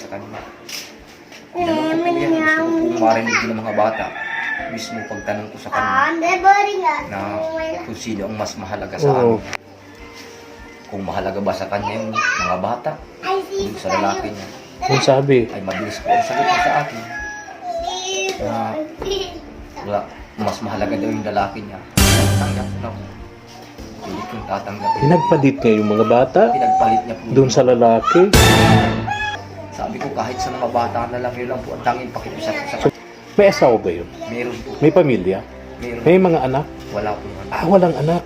sa kanya. Tinanong ko po yan, gusto ko pong marinig ng mga bata. Mismo pagtanong ko sa kanya na kung sino ang mas mahalaga sa amin. Kung mahalaga ba sa kanya yung mga bata, yung sa lalaki niya. Ang sabi? Ay mabilis po ang sagot niya sa akin. Na mas mahalaga daw yung lalaki niya. Tanggap na po. Pilit yung tatanggapin. Pinagpalit niya yung mga bata? Pinagpalit niya po. Doon sa lalaki? Sabi ko kahit sa mga bata na lang, yun lang po ang tanging pakiusap ko sa kanya. May asawa ba yun? Meron po. May pamilya? Meron. May mga anak? Wala po. Walang anak.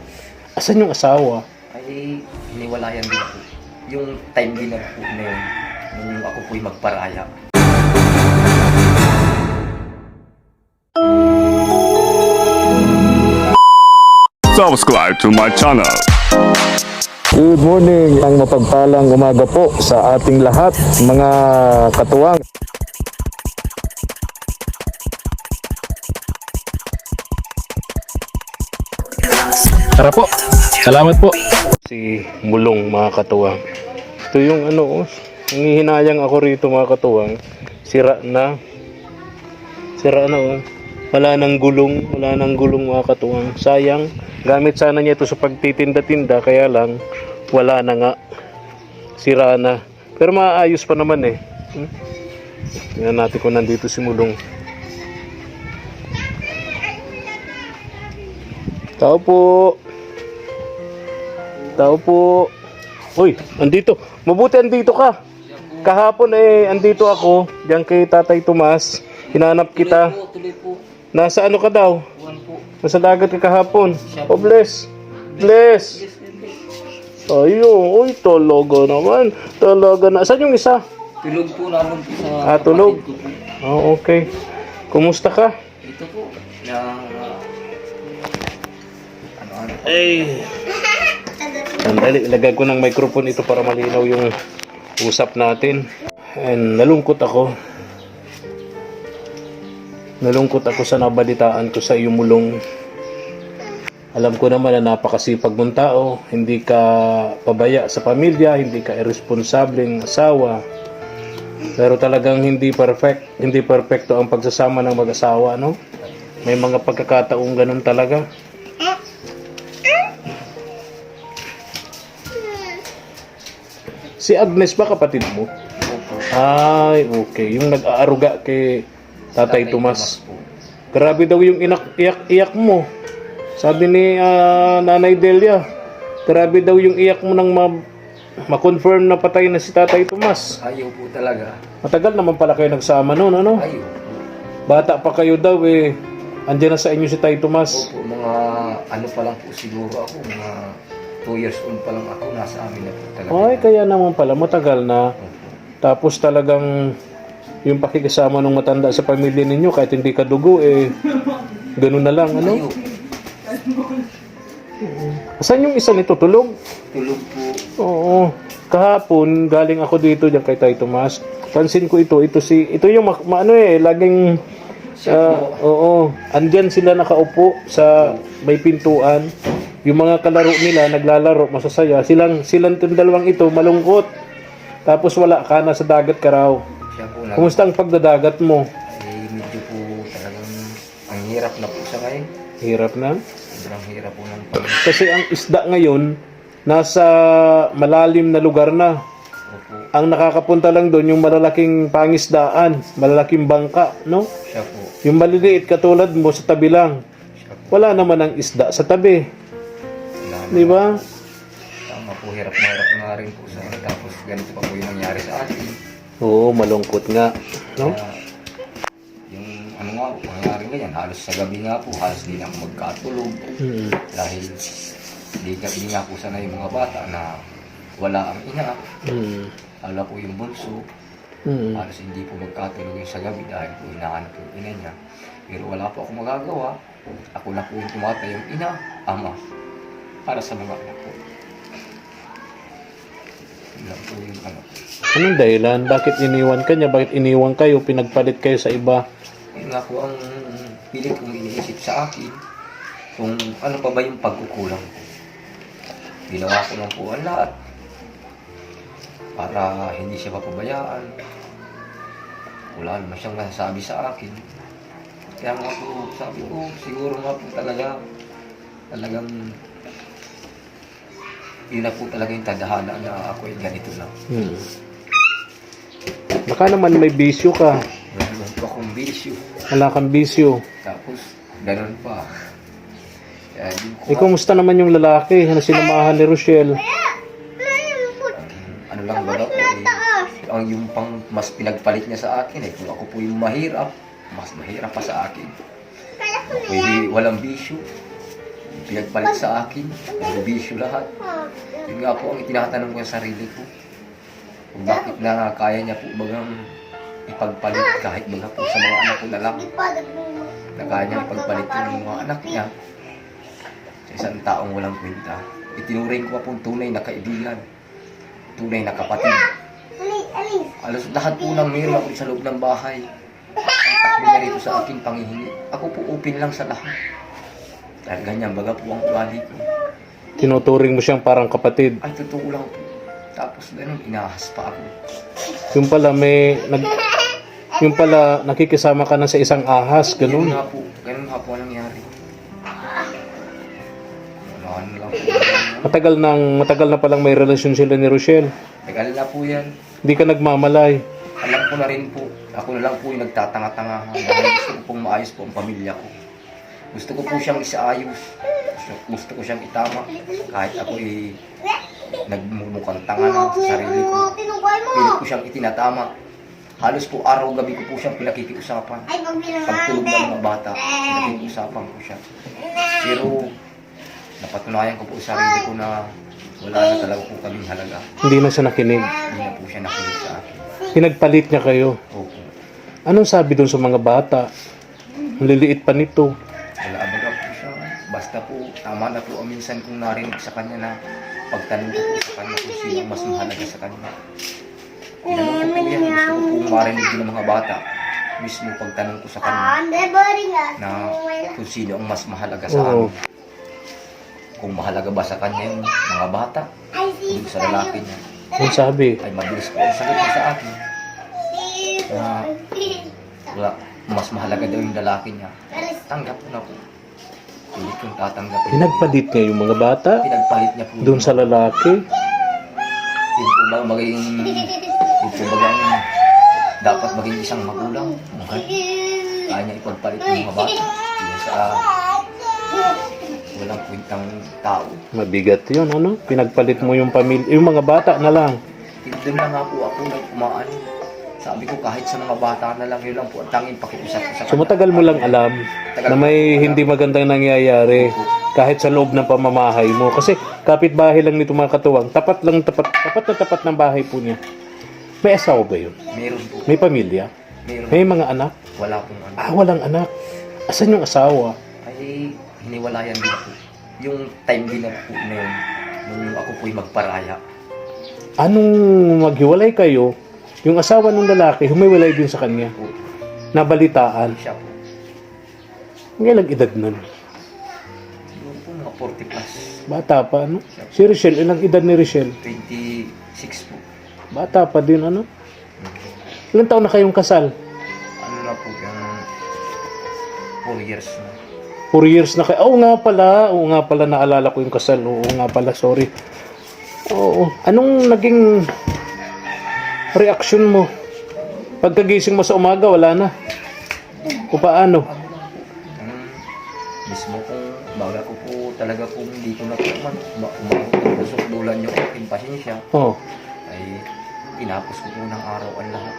Asan yung asawa? Ay, hiniwalayan din po. Yung time din na po na yun, nung ako po'y magparaya. Subscribe to my channel. Good morning, ang mapagpalang umaga po sa ating lahat, mga katuwang. Tara po, salamat po. Si Mulong, mga katuwang. Ito yung nangihinayang ako rito, mga katuwang. Sira na wala nang gulong mga katuwang. Sayang, gamit sana niya ito sa pagtitinda-tinda, kaya lang wala na nga, sira na, pero maayos pa naman eh. Tingnan natin kung nandito si Mulong. Tao po. Uy, andito, mabuti andito ka. Kahapon andito ako diyan kay Tatay Tomas, hinanap kita. Tuloy po. Nasa ano ka daw? Buwan po. Nasa dagat ka kahapon. Oh, bless. Ayun, uy, talaga naman. Talaga na. Saan yung isa? Tulog po namin po sa tulog. kapatid ko po. Oh, okay. Kumusta ka? Ito po. Na, Sandali, ilagay ko ng microphone ito para malinaw yung usap natin. And nalungkot ako sa nabalitaan ko sa iyo, Mulong. Alam ko naman na napakasipag mong tao, hindi ka pabaya sa pamilya, hindi ka irresponsableng asawa. Pero talagang hindi perfecto ang pagsasama ng mag-asawa, no? May mga pagkakataong ganun talaga. Si Agnes ba kapatid mo? Ay, okay. Yung nag-aaruga kay Tatay Tomas. Grabe daw yung iyak mo. Sabi ni Nanay Delia, grabe daw yung iyak mo nang ma-confirm na patay na si Tatay Tomas. ayaw po talaga. Matagal naman pala kayo nagsama noon, ano? Ayaw. Bata pa kayo daw andyan na sa inyo si Tatay Tomas. Opo, mga pa lang po siguro ako, mga 2 years old pa lang ako, nasa amin na po talaga. Ay, kaya naman pala, matagal na. Tapos talagang yung pakikisama ng matanda sa pamilya ninyo, kahit hindi ka dugo, ganun na lang, ano? Ayaw. Saan yung isa nito? Tulog? Tulog po. Oo. Kahapon, galing ako dito diyan kay Tay Tomas. Pansin ko ito yung laging oo. Andyan sila nakaupo sa may pintuan. Yung mga kalaro nila naglalaro, masasaya. Silang dalawang ito malungkot. Tapos wala ka na sa dagat ka raw. Siya po Kumusta ang pagdadagat mo? medyo po talagang ang hirap na po sa ngayon. Hirap na? Sobrang hirap po ng Kasi ang isda ngayon nasa malalim na lugar na. Opo. Ang nakakapunta lang doon yung malalaking pangisdaan, malalaking bangka, no? Siya po. Yung maliliit katulad mo sa tabi lang. Siya po. Wala naman ang isda sa tabi. Wala na. Di ba? Tama po, hirap na rin po sa akin. Tapos ganito pa po yung nangyari sa atin. Oo, malungkot nga, no? Yung nangyari ganyan, halos sa gabi nga po, halos di na ako magkatulog. Dahil di nga po sana yung mga bata na wala ang ina. Wala po yung bunso. Halos hindi po magkatulog yung sa gabi dahil po hinahanap yung ina niya. Pero wala po akong magagawa. Ako na po yung tumatay yung ina, ama, para sa mga anak ko. Yun lang po yung Anong dahilan? Bakit iniwan ka niya? Bakit iniwan kayo? Pinagpalit kayo sa iba? Yun nga po ang pilit kong iniisip sa akin kung ano pa ba yung pagkukulang ko. Ginawa ko lang po ang lahat para hindi siya mapabayaan. wala naman siyang nasabi sa akin. Kaya nga po, sabi ko, siguro nga po talagang yun na po talaga yung tadhana na ako ay ganito lang. Baka naman may bisyo ka. Wala naman po akong bisyo. Wala kang bisyo. Tapos, ganun pa. Kaya di ko, Kumusta naman yung lalaki na sinamahan ni Rochelle? ano lang ba daw, ang yung pang mas pinagpalit niya sa akin kung ako po yung mahirap, mas mahirap pa sa akin. Pwede walang bisyo. Pinagpalit sa akin, may bisyo lahat. Yun nga po ang itinatanong ko sa sarili ko. Kung bakit na kaya niya po bagang ipagpalit kahit baga po sa mga anak ko na lang. Na kaya niya ipagpalit yung mga anak niya sa isang taong walang kwenta. Itinuring ko pa pong tunay na kaibigan, tunay na kapatid. Alos lahat po ng meron ako sa loob ng bahay. Ang takbo niya rito sa aking panghihingi. Ako po open lang sa lahat. Dahil ganyan baga po ang ugali ko. Tinuturing mo siyang parang kapatid. Ay, totoo lang po. Tapos ganun, inahas pa ako. Yung pala nakikisama ka na sa isang ahas, ganun. Ganun nga po ang nangyari. Wala lang po. Matagal na palang may relasyon sila ni Rochelle. Tagal na po yan. Hindi ka nagmamalay. Alam ko na rin po. Ako na lang po yung nagtatanga-tanga. Dahil gusto ko pong maayos po ang pamilya ko. Gusto ko po siyang isaayos. Gusto ko siyang itama. Kahit ako nagmumukhang tanga na sa sarili ko. Pilit ko siyang itinatama. Halos po araw-gabi ko po siyang pinakikiusapan. Pagtulog ng mga bata, pinakikiusapan ko siya. Pero napatunayan ko po sa sarili ko na wala na talaga po kaming halaga. Hindi na siya nakinig. Hindi na po siya nakinig sa akin. Pinagpalit niya kayo. Opo. Anong sabi doon sa mga bata? Ang liliit pa nito. Wala abaga po siya. Basta po, tama na po ang minsan kong narinig sa kanya na pagtanong ko po sa kanya kung sino ang mas mahalaga sa kanya. Tinanong ko po yan. Gusto ko po marinig din ng mga bata. Mismo pagtanong ko sa kanya na kung sino ang mas mahalaga sa amin. Kung mahalaga ba sa kanya yung mga bata o sa lalaki niya. Ang sabi? Ay mabilis po ang sagot niya sa akin. Wala, mas mahalaga daw yung lalaki niya. Tanggap ko na po. Hindi kong tatanggapin. Pinagpalit niya yung mga bata? Pinagpalit niya po. Doon sa lalaki? Yun po ba magiging, yun po ba dapat maging isang magulang? Okay. Kaya niya ipagpalit yung mga bata. Yun sa walang kwentang tao. Mabigat yun, ano? Pinagpalit mo yung pamilya, yung mga bata na lang. Doon na nga po ako nagkumaan. Sabi ko kahit sa mga bata na lang, yun lang po ang tanging pakiusap ko sa So matagal mo lang alam na may hindi magandang nangyayari kahit sa loob ng pamamahay mo. Kasi kapitbahay lang nito mga katuwang, tapat na tapat ng bahay po niya. May asawa ba yun? Meron po. May pamilya? Meron. May mga anak? Wala pong ano. Walang anak. Asan yung asawa? Ay, hiniwalayan din po. Yung time din na po na yun, nung ako po'y magparaya. Anong maghiwalay kayo, yung asawa ng lalaki, humiwalay din sa kanya. Po, Nabalitaan. siya po. Ngayon edad nun. Siguro po mga 40 plus. Bata pa, ano? Si Rochelle, ilang edad ni Rochelle? 26 po. Bata pa din, ano? Ilang taon na kayong kasal? Ano na po, yung 4 years na. 4 years na kayo. Oo nga pala, naalala ko yung kasal. Oo nga pala, sorry. Oo. Anong naging reaksyon mo? Pagkagising mo sa umaga, wala na. O paano? Mismo kung baga ko po talaga kung hindi ko na po umasukdulan yung aking pasensya, Oo. ay pinapos ko po ng araw ang lahat.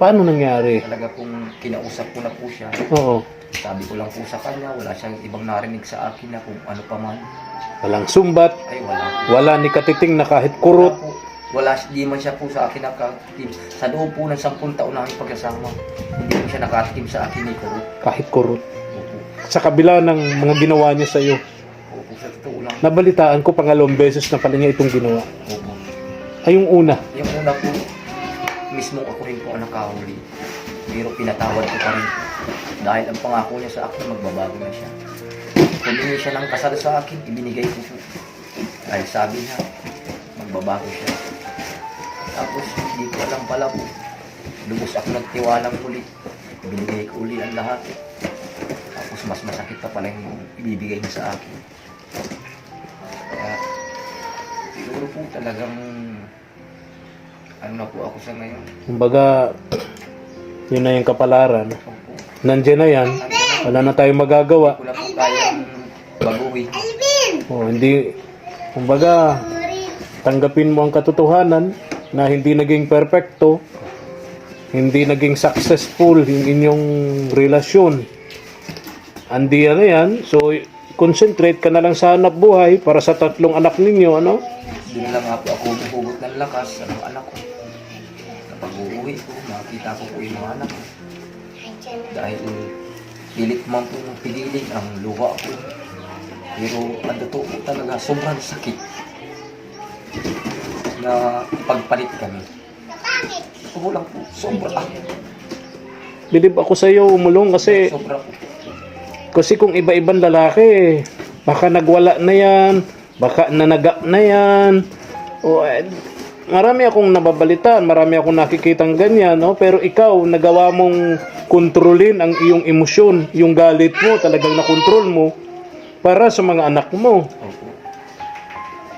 Paano nangyari? Talaga kung kinausap ko na po siya, Oo. sabi ko lang po sa kanya, wala siyang ibang narinig sa akin na kung ano pa man. Walang sumbat. Ay wala. Wala ni katiting na kahit kurot. Wala, di man siya po sa akin nakatikim. Sa loob po ng 10 taon namin pagkasama, hindi po siya nakatikim sa akin ni Kurut. Kahit kurot. Opo. Sa kabila ng mga ginawa niya sa iyo. Opo, sa totoo lang. Nabalitaan ko pangalawang beses na pala niya itong ginawa. Opo. Ay, yung una. Yung una po, mismo ako rin po ang nakahuli. Pero pinatawad ko pa rin. Dahil ang pangako niya sa akin, magbabago na siya. Humingi siya ng kasal sa akin, ibinigay ko po. Dahil sabi niya, magbabago siya. Tapos, hindi ko alam pala po. lubos ako nagtiwalang uli. Binigay ko uli ang lahat. Tapos mas masakit pa pala yung ibibigay niya sa akin. Kaya siguro po talagang ano na po ako sa ngayon. Kumbaga, yun na yung kapalaran. Nandiyan na yan. Wala na tayong magagawa. Wala po kayang baguhin. Hindi, kumbaga, tanggapin mo ang katotohanan na hindi naging perfecto, hindi naging successful yung inyong relasyon. Andi na yan. So, concentrate ka na lang sa hanap buhay para sa 3 anak ninyo, ano? Doon lang nga po ako hugot ng lakas sa mga anak ko. Kapag uuwi ko, makikita ko po yung mga anak ko. Dahil pilit man po pigilin ang luha ko. Pero ang totoo po talaga, sobrang sakit na ipagpalit kami. Totoo lang po, sobra. Bilib ako sa iyo, umulong kasi Sobra po. kung iba-ibang lalaki, baka nagwala na yan, baka nanaga na yan. Marami akong nababalitaan, marami akong nakikitang ganyan, no? Pero ikaw, nagawa mong kontrolin ang iyong emosyon, yung galit mo, talagang nakontrol mo para sa mga anak mo. Opo.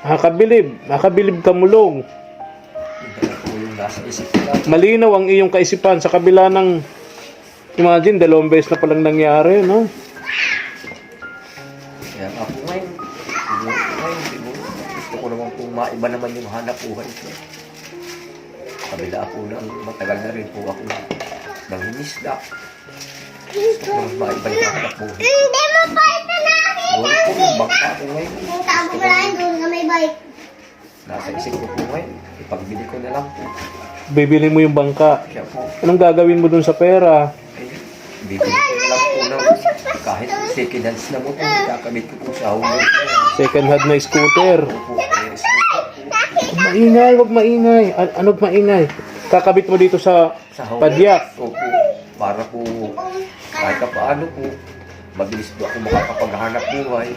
Makabilib ka, mulong. Hindi na po yung nasa isip ko lang. Malinaw ang iyong kaisipan sa kabila ng, imagine, 2 beses na palang nangyari, no? Kaya nga po ngayon, siguro, gusto ko naman po maiba naman yung hanap buhay ko. Kabila po lang, matagal na rin po ako nangingisda. Gusto ko naman maiba yung hanap buhay. Hindi mo pa ito namin! Siguro po yung bangka ko ngayon. Yung tabo ko lang doon na may bike. Nasa isip ko po ngayon, ipagbili ko na lang po. Bibili mo yung bangka. Kaya po, Anong gagawin mo dun sa pera? bibili ko na lang po ng kahit second hands na motor, kakabit ko po sa hulog. Second hand na scooter. Opo, yes po. Maingay, wag maingay. Ano'g maingay? Kakabit mo dito sa Sa hulog. padyak. Opo, para po kahit pa paano po, mabilis po ako makakapaghanap buhay.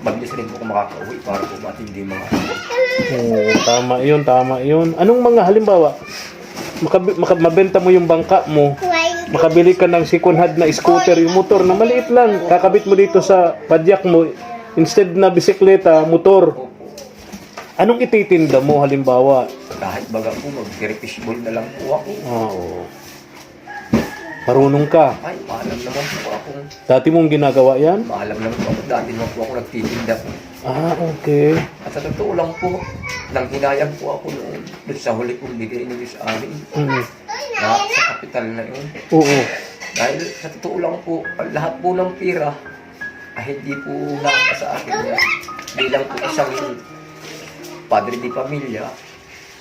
Mabilis rin po ako makakauwi para po matindi mga Oo, tama yun. Anong mga halimbawa, mabenta mo yung bangka mo, makabili ka ng second hand na scooter, yung motor na maliit lang, kakabit mo dito sa padyak mo, instead na bisikleta, motor. Opo. Anong ititinda mo halimbawa? Kahit baga po, mag-fishball na lang po ako. Oo. Marunong ka. Ay, maalam naman po ako. Dati mong ginagawa yan? Maalam naman po ako. Dati naman po ako nagtitinda po. Okay. At sa totoo lang po, nang hinayang po ako noon, doon sa huli kong bigay niyo sa amin, Mm. na sa kapital na yun. Oo. Dahil sa totoo lang po, ang lahat po ng pira ay hindi po nakaka sa akin na bilang po isang padre di pamilya.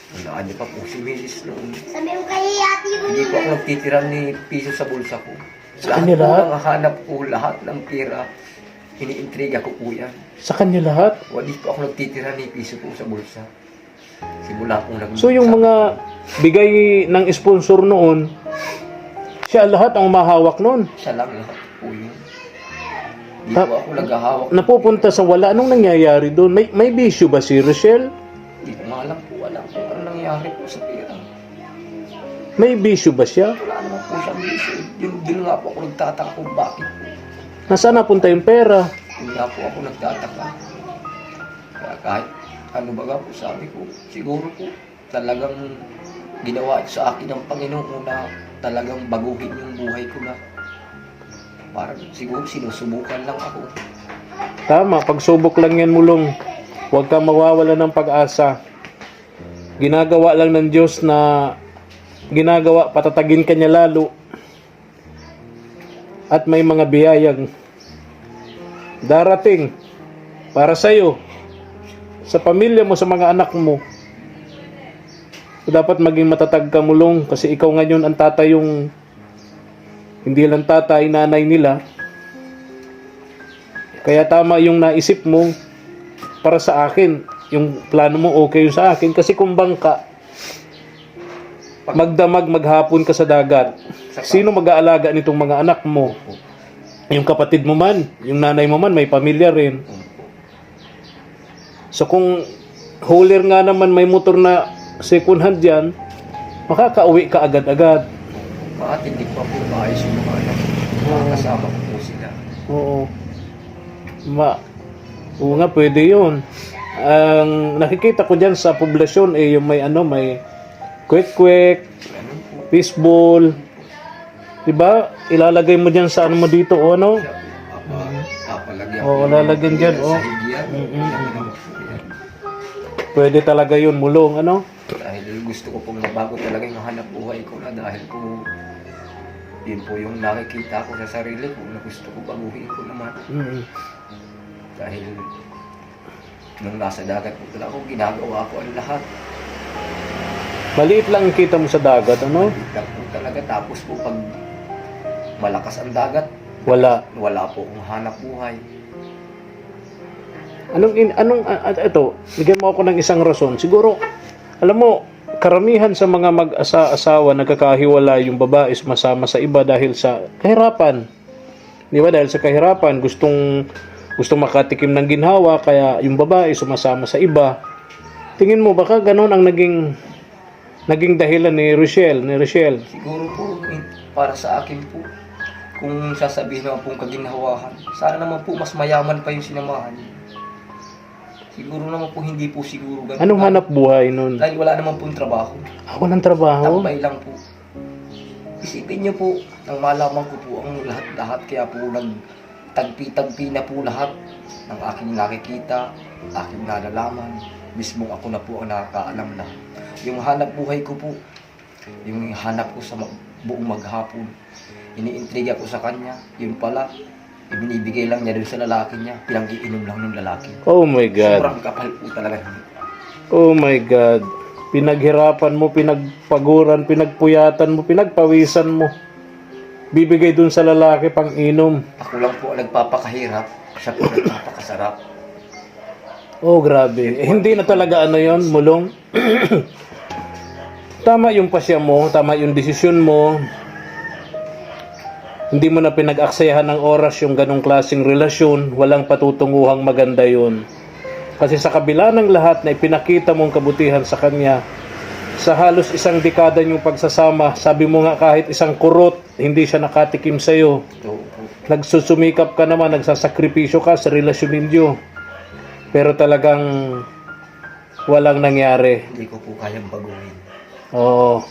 Wala niyo pa po si Milis noon. Sabi mo kay ate yung Hindi po ako nagtitira ni piso sa bulsa ko. Sa kanya po lahat? ng hanap ko, lahat ng pira, iniintriga ko po yan. Sa kanya lahat? Hindi po ako nagtitira ni piso po sa bulsa. Simula akong nag- So yung mga bigay ng sponsor noon, siya lahat ang mahawak noon. Siya lang lahat po yun. Hindi po ako naghahawak. Napupunta sa wala. Anong nangyayari doon? May bisyo ba si Rochelle? Hindi ko nga alam po, alam po ano nangyari po sa pera. May bisyo ba siya? Wala naman po siyang bisyo. Yun nga po ako nagtataka kung bakit po. Nasaan napunta yung pera? Yun nga po ako nagtataka. Kaya kahit ano baga po sabi ko, siguro po talagang ginawa ito sa akin ng Panginoon na talagang baguhin yung buhay ko na parang siguro sinusubukan lang ako. Tama, pagsubok lang yan, mulong. Huwag kang mawawala ng pag-asa. Ginagawa lang ng Diyos na ginagawa, patatagin ka niya lalo. At may mga biyayang darating para sa'yo, sa pamilya mo, sa mga anak mo. Dapat maging matatag ka, mulong, kasi ikaw ngayon ang tatay yung hindi lang tatay, nanay nila. Kaya tama yung naisip mo para sa akin. Yung plano mo okay yung sa akin. Kasi kung bangka, magdamag, maghapon ka sa dagat, sino mag-aalaga nitong mga anak mo? Yung kapatid mo man, yung nanay mo man, may pamilya rin. So kung hulir nga naman may motor na second hand yan, makakauwi ka agad-agad. Makatindig pa po, maayos yung mga anak. Kasama ko po sila. Oo. Oo nga, pwede yun. Ang nakikita ko dyan sa poblasyon yung may may kwek-kwek, Ganun po. fishball. Diba? Ilalagay mo dyan sa mo dito o ano? Papalagyan Oo, lalagyan dyan, Sa oh. higyan. Yan po yan. Pwede talaga yun, mulong, ano? Dahil gusto ko pong mabago talaga yung hanap buhay ko na dahil po yun po yung nakikita ko sa sarili ko na gusto ko baguhin ko naman. Mm. Dahil nung nasa dagat po talaga ako, ginagawa ko ang lahat. Maliit lang ang kita mo sa dagat, ano? Maliit po talaga. Tapos po pag malakas ang dagat, Wala. wala po akong hanap buhay. Ito, bigyan mo ako ng isang rason. Siguro, alam mo, karamihan sa mga mag-asawa nagkakahiwalay yung babae sumasama sa iba dahil sa kahirapan. Di ba? Dahil sa kahirapan, gustong makatikim ng ginhawa, kaya yung babae sumasama sa iba. Tingin mo, baka ganun ang naging dahilan ni Rochelle. Siguro po, para sa akin po, kung sasabihin naman pong kaginhawahan, sana naman po mas mayaman pa yung sinamahan niyo. Siguro naman po hindi po siguro ganun. Anong hanap buhay nun? Dahil wala naman pong trabaho. Ako ng trabaho. Tambay lang po. Isipin niyo po, nang malaman ko po ang lahat, kaya po nagtagpi-tagpi na po lahat ng aking nakikita, aking nalalaman. Mismong ako na po ang nakakaalam na. Yung hanap buhay ko po, yung hanap ko sa buong maghapon, iniintriga ko sa kanya, yun pala, ibinibigay lang niya doon sa lalaki niya, pinag-iinom lang ng lalaki. Oh my God. Sobrang kapal po talaga. Oh my God. Pinaghirapan mo, pinagpaguran, pinagpuyatan mo, pinagpawisan mo. Bibigay dun sa lalaki pang inom. Ako lang po ang nagpapakahirap, siya po nagpapakasarap. Oh, grabe. Hindi na talaga yon, mulong. Tama yung pasya mo, tama yung desisyon mo. Hindi mo na pinag-aksayahan ng oras yung ganong klaseng relasyon, walang patutunguhang maganda yun. Kasi sa kabila ng lahat na ipinakita mong kabutihan sa kanya, sa halos isang dekada yung pagsasama, sabi mo nga kahit isang kurot, hindi siya nakatikim sa'yo. So, po, Nagsusumikap ka naman, nagsasakripisyo ka sa relasyon ninyo. Pero talagang walang nangyari. hindi ko po kayang baguhin. Oo.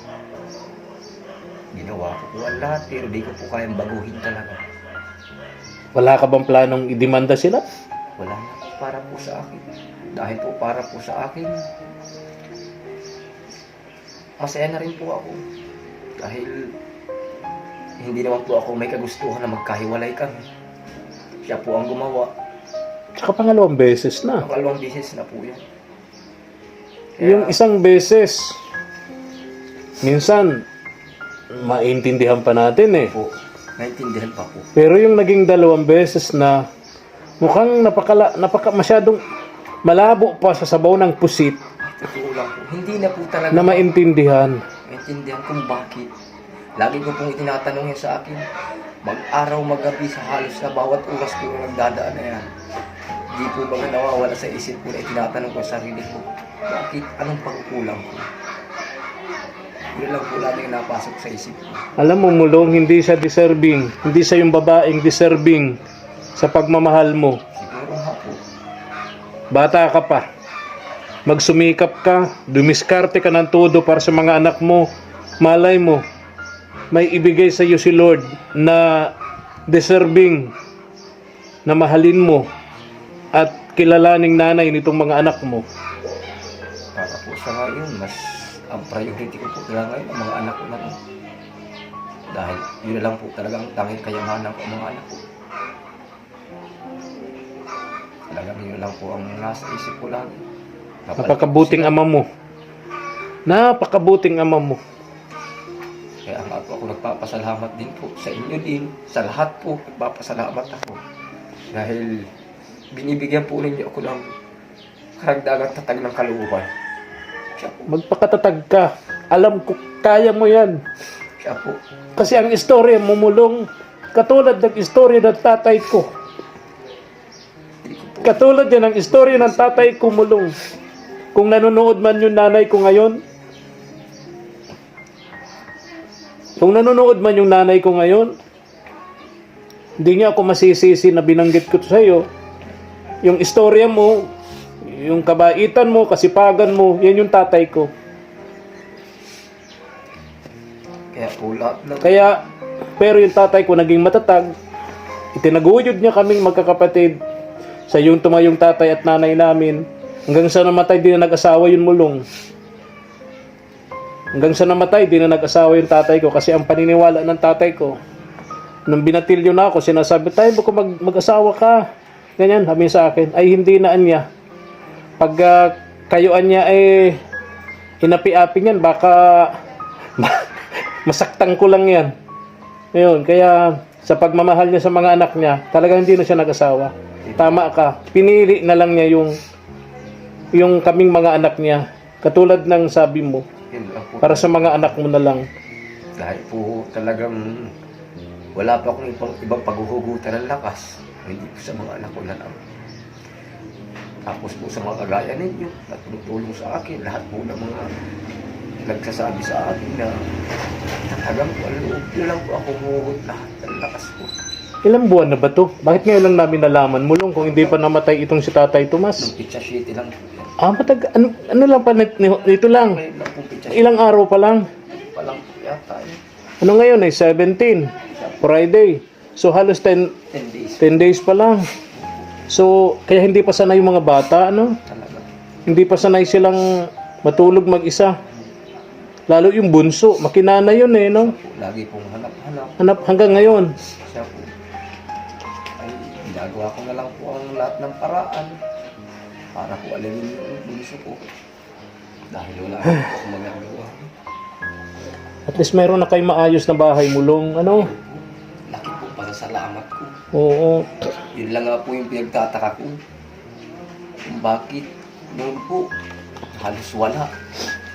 Ginawa ko po ang lahat, pero di ko po kayang baguhin talaga. Wala ka bang planong idemanda sila? Wala na po para po sa akin. Dahil po para po sa akin, masaya na rin po ako. Dahil hindi naman po ako may kagustuhan na magkahiwalay kami. Siya po ang gumawa. Tsaka pangalawang beses na. Pangalawang beses na po yan. Yung isang beses, minsan, maintindihan pa natin eh. Po, naintindihan pa po. Pero yung naging dalawang beses na, mukhang masyadong malabo pa sa sabaw ng pusit Totoo lang po. Hindi na po talaga na maintindihan. maintindihan kung bakit. Lagi ko pong itinatanong yan sa akin. Mag-araw, magabi sa halos na bawat oras ko yung nagdadaan na yan. Di po ba nawawala sa isip ko na itinatanong ko sa sarili ko, bakit? Anong pagkukulang ko? Yun lang po lagi yung napasok sa isip ko. Alam mo, mulong, hindi siya deserving. Hindi siya yung babaeng deserving sa pagmamahal mo. Siguro nga po. Bata ka pa. Magsumikap ka, dumiskarte ka ng todo para sa mga anak mo. Malay mo, may ibigay sa iyo si Lord na deserving na mahalin mo at kilalaning nanay nitong mga anak mo. Para po sa ngayon, mas ang priority ko po talaga ngayon ang mga anak ko na po. Dahil yun na lang po talagang tanging kayamanan ko ang mga anak ko. Talagang yun lang po ang nasa isip ko lagi. Napakabuting ama mo. Napakabuting ama mo. Kaya nga po ako nagpapasalamat din po sa inyo din. Sa lahat po, nagpapasalamat ako. Dahil binibigyan po ninyo ako ng karagdagang tatag ng kalooban. Siya po. Magpakatatag ka. Alam ko, kaya mo yan. Siya po. Kasi ang istorya mo, mulong, katulad ng istorya ng tatay ko. Katulad yan ang istorya ng tatay ko, mulong. Kung nanonood man yung nanay ko ngayon, Kung nanonood man yung nanay ko ngayon, hindi niya ako masisisi na binanggit ko sa iyo. Yung istorya mo, yung kabaitan mo, kasipagan mo, yan yung tatay ko. Kaya po lahat ng... Kaya, pero yung tatay ko naging matatag. Itinaguyod niya kaming magkakapatid. Sa yung tumayong tatay at nanay namin. Hanggang sa namatay, di na nag-asawa yung mulong. Hanggang sa namatay, di na nag-asawa yung tatay ko. Kasi ang paniniwala ng tatay ko, nung binatilyo na ako, sinasabi, tayo baka mag-asawa ka. Ganyan, sabi sa akin, ay hindi na anya. Pag kayuan niya ay inapi-api niyan, baka masaktan ko lang yan. Ngayon, kaya sa pagmamahal niya sa mga anak niya, talagang hindi na siya nag-asawa. Tama ka. Pinili na lang niya yung kaming mga anak niya. Katulad ng sabi mo, Yun lang po. para sa mga anak mo na lang. Dahil po talagang wala pa akong ibang paghuhugutan ng lakas. Hindi po sa mga anak ko na lang. Tapos po sa mga kagaya ninyo na tumutulong sa akin, lahat po ng mga nagsasabi sa akin na talagang po, loob nyo lang po ako huhugot lahat ng lakas po. Ilang buwan na ba to? Bakit ngayon lang namin nalaman? Mulong kung hindi pa namatay itong si Tatay Tomas. Nung Pizza City lang po yan. Ano lang pa, nito lang. Ngayon lang po Pizza City Ilang araw pa lang. pa lang po yata. Ano ngayon ay 17. Friday. So halos 10 10 days 10 days pa lang. So kaya hindi pa sanay yung mga bata, ano? talaga. Hindi pa sanay silang matulog mag-isa. Lalo yung bunso, makinana yun eh, no? Po, lagi pong hanap-hanap. Hanap hanggang ngayon. Siya po. Ay, ginagawa ko na lang po ang lahat ng paraan para po alawin yung bunso ko. Dahil wala akong magagawa. At least mayroon na kayo maayos na bahay, Mulong, ano? Laki po para salamat ko. Oo. Yun lang nga po yung pinagtataka ko. Kung bakit noon po halos wala.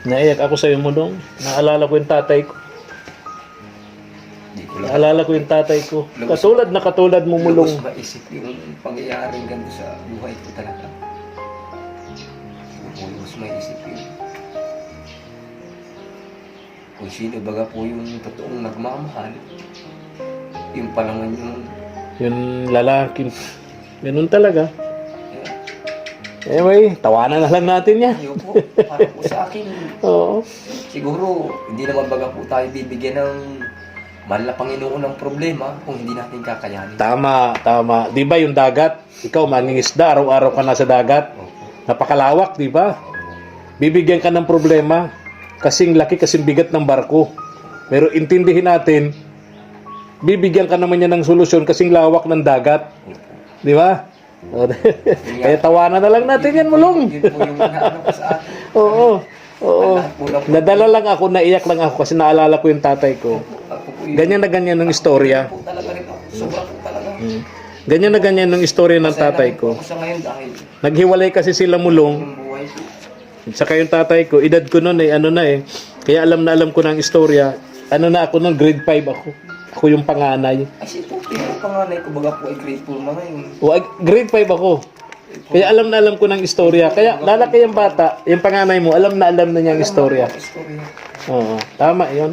Naiyak ako sa iyo, Mulong. Naalala ko yung tatay ko. Hindi ko lang Naalala ko yung tatay ko. Katulad mo, Mulong. lubos maisip yung pangyayaring ganito sa buhay ko talaga. Lubos maisip yun. Kung sino baga po yung totoong nagmamahal, yung pa naman yung Yung lalaki. Ganun talaga. eh, Anyway, tawanan na lang natin yan. ayaw po, para po sa akin. Oo. Siguro, hindi naman baga po tayo bibigyan ng mahal na Panginoon ng problema kung hindi natin kakayanin. Tama, tama. Di ba yung dagat? Ikaw mangingisda, araw-araw ka na sa dagat. Opo. Napakalawak, di ba? Bibigyan ka ng problema. Kasing laki, kasing bigat ng barko. Pero intindihin natin, bibigyan ka naman niya ng solusyon kasing lawak ng dagat. Di ba? Kaya tawanan na lang natin yan, Mulong. Yun po yung inaano ko sa akin. Oo. Oo. Lahat po Nadala lang ako, naiyak lang ako kasi naalala ko yung tatay ko. ako po yun. Ganyan na ganyan ng istorya. Po talaga rin ako. Sobra po talaga. Ganyan na ganyan ng istorya ng tatay ko. Ako sa ngayon dahil Naghiwalay kasi sila, Mulong. yung buhay ko. Saka yung tatay ko, edad ko noon ano na eh. Kaya alam na alam ko ng istorya. Ano na ako noon, grade 5 ako. Ako yung panganay. Ay, si po, yung panganay ko baga po ay grateful na ngayon. Grade 5 ako. Kaya alam na alam ko ng istorya. Kaya lalaki yung bata, yung panganay mo, alam na niya ang istorya. Istorya. Oo, tama yun.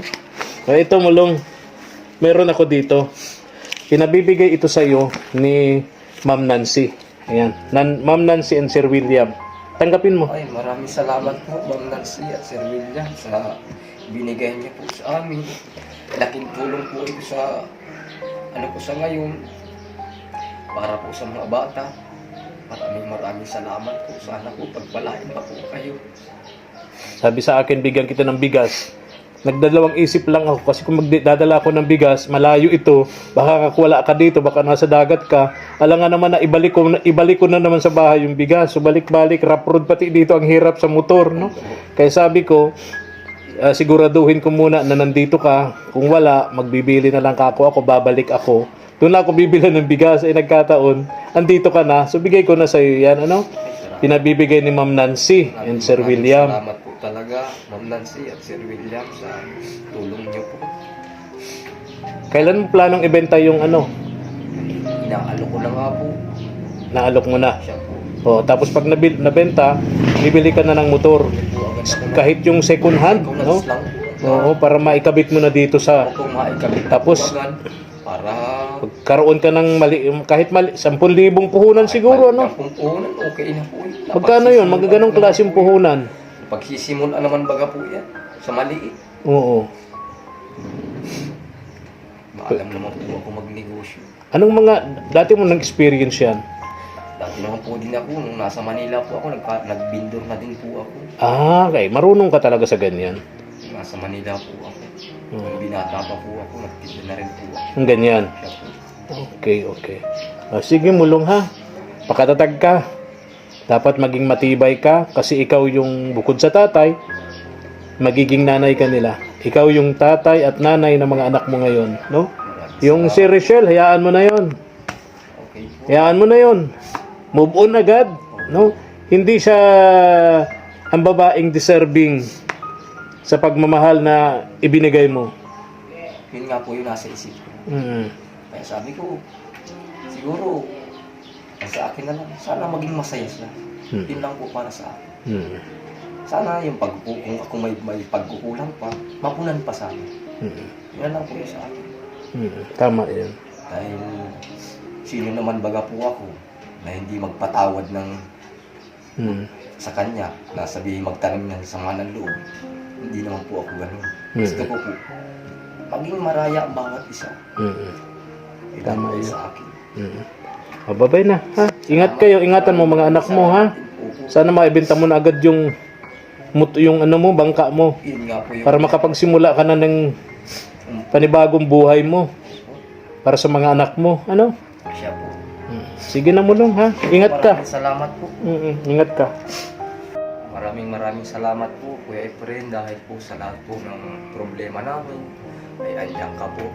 So ito, Mulong, meron ako dito. Pinabibigay ito sa iyo ni Ma'am Nancy. Ayan, Ma'am Nancy and Sir William. Tanggapin mo. Ay, maraming salamat po, Ma'am Nancy at Sir William sa binigay niya po sa amin. Laking tulong po ito sa ano po sa ngayon para po sa mga bata. Maraming salamat po. Sana po pagpalain pa po kayo. Sabi sa akin, bigyan kita ng bigas. Nagdalawang isip lang ako kasi kung magdadala ako ng bigas, malayo ito, baka wala ka dito, baka nasa dagat ka. Alangan naman na ibalik ko na naman sa bahay yung bigas. So balik-balik, rough road pati dito, ang hirap sa motor, no? Kaya sabi ko, siguraduhin ko muna na nandito ka. Kung wala, magbibili na lang ako, babalik ako. Doon ako bibili ng bigas, ay nagkataon, andito ka na, so bigay ko na sa iyo yan, ano? Pinabibigay ni Ma'am Nancy and Sir William. Salamat po talaga, Ma'am Nancy at Sir William sa tulong niyo po. Kailan mo planong ibenta yung ano? Inaalok ko na nga po. Naalok mo na. Siya po. O, tapos pag nabenta, bibili ka na ng motor. Po agad ako na. Kahit yung second hand, no? Ikaw lang po. Oo, para maikabit mo na dito sa... Kung maikabit Tapos? agad, para... Karoon ka ng kahit mali, 10,000 puhunan siguro, ano? Kung puhunan, okay na po yun. Magkano yun? Magaganong klaseng puhunan? Pagsisimula naman baga po yan, sa maliit. Oo. Maalam naman po ako magnegosyo. Anong mga, dati mo nang-experience yan? Dati naman po din ako, nung nasa Manila po ako, nagbindor na din po ako. Ah, okay. Marunong ka talaga sa ganyan. Nasa Manila po ako. Nung binata pa po ako, nagtinda na rin po ako. Ang ganyan. Siya po. Okay. Sige, mulong ha. Pakatatag ka. Dapat maging matibay ka kasi ikaw yung bukod sa tatay, magiging nanay ka nila. Ikaw yung tatay at nanay ng mga anak mo ngayon, no? Yung si Richelle, hayaan mo na yon. Okay po. Hayaan mo na yon. Move on agad, no? Hindi siya ang babaeng deserving sa pagmamahal na ibinigay mo. Yun nga po yung nasa isip ko. Kaya sabi ko, siguro, sa akin na lang, sana maging masaya siya. Yun lang po para sa akin. Sana yung kung ako may pagkukulang pa, mapunan pa sa akin. Yun lang po yung sa akin. Tama yan. Dahil sino naman baga po ako na hindi magpatawad ng sa kanya, na sabihin magtanim ng sama ng loob. Hindi naman po ako ganun. Gusto ko po, maging maraya ang bawat isa. Tama Tama yun. sa akin. Babay na, ha? Ingat kayo, ingatan mo mga anak mo, ha? Sana maibenta mo na agad yung ano mo, bangka mo. Yun nga po yung Para makapagsimula ka na ng panibagong buhay mo. Para sa mga anak mo, ano? siya po. Sige na mulong, ha? Ingat ka. Maraming salamat po. Ingat ka. Maraming salamat po, Kuya Efren, dahil po sa lahat po ng problema namin, ay andyan ka po.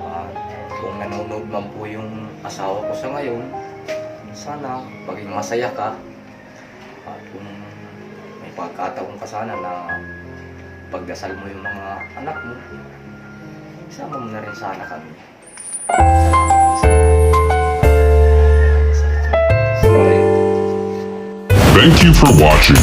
At kung nanonood man po yung asawa ko sa ngayon, sana maging masaya ka. At kung may pagkataon ka sana na pagdasal mo yung mga anak mo, isama mo na rin sana kami. Thank you for watching.